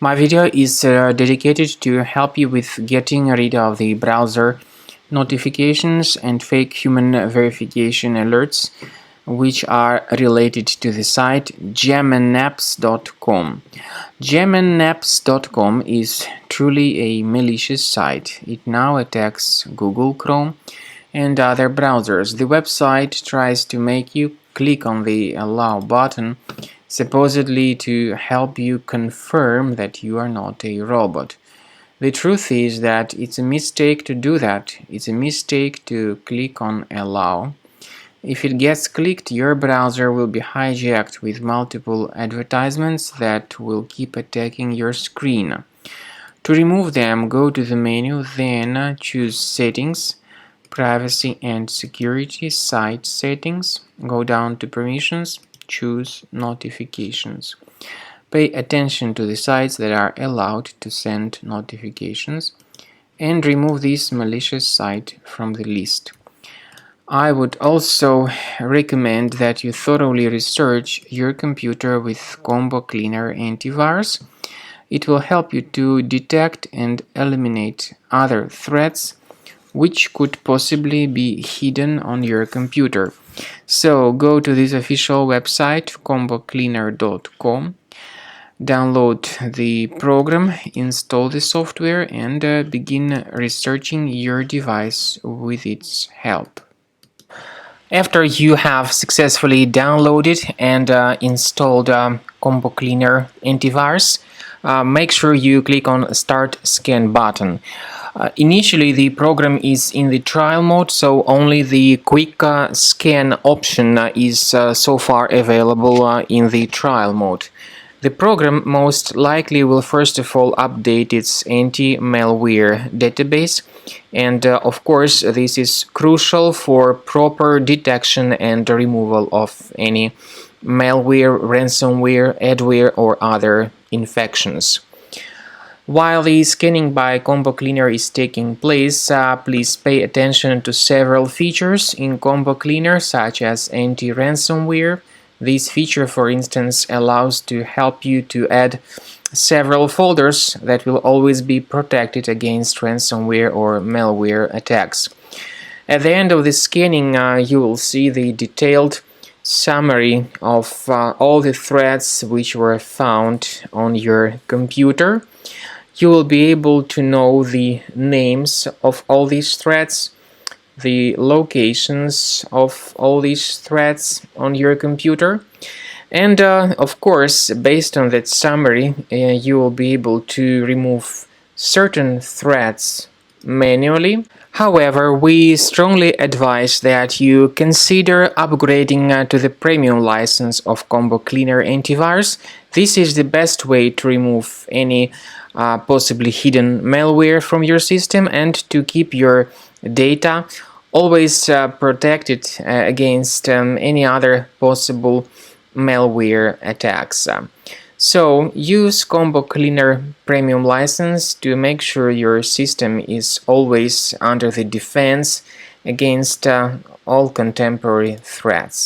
My video is dedicated to help you with getting rid of the browser notifications and fake human verification alerts which are related to the site gemenapps.com. Gemenapps.com is truly a malicious site. It now attacks Google Chrome and other browsers. The website tries to make you click on the Allow button, supposedly to help you confirm that you are not a robot. The truth is that it's a mistake to do that. It's a mistake to click on Allow. If it gets clicked, your browser will be hijacked with multiple advertisements that will keep attacking your screen. To remove them, go to the menu, then choose Settings, Privacy and Security, Site Settings, go down to Permissions, choose Notifications. Pay attention to the sites that are allowed to send notifications and remove this malicious site from the list. I would also recommend that you thoroughly research your computer with Combo Cleaner antivirus. It will help you to detect and eliminate other threats which could possibly be hidden on your computer. So go to this official website, combocleaner.com, download the program, install the software, and begin researching your device with its help. After you have successfully downloaded and installed Combo Cleaner antivirus, make sure you click on Start Scan button. Initially, the program is in the trial mode, so only the quick scan option is so far available in the trial mode. The program most likely will first of all update its anti-malware database, and of course this is crucial for proper detection and removal of any malware, ransomware, adware or other infections. While the scanning by Combo Cleaner is taking place, please pay attention to several features in Combo Cleaner, such as anti-ransomware. This feature, for instance, allows to help you to add several folders that will always be protected against ransomware or malware attacks. At the end of the scanning, you will see the detailed summary of all the threats which were found on your computer. You will be able to know the names of all these threats, the locations of all these threats on your computer, and of course, based on that summary, you will be able to remove certain threats manually. However, we strongly advise that you consider upgrading to the premium license of Combo Cleaner antivirus. This is the best way to remove any possibly hidden malware from your system and to keep your data always protected against any other possible malware attacks. So use Combo Cleaner Premium license to make sure your system is always under the defense against all contemporary threats.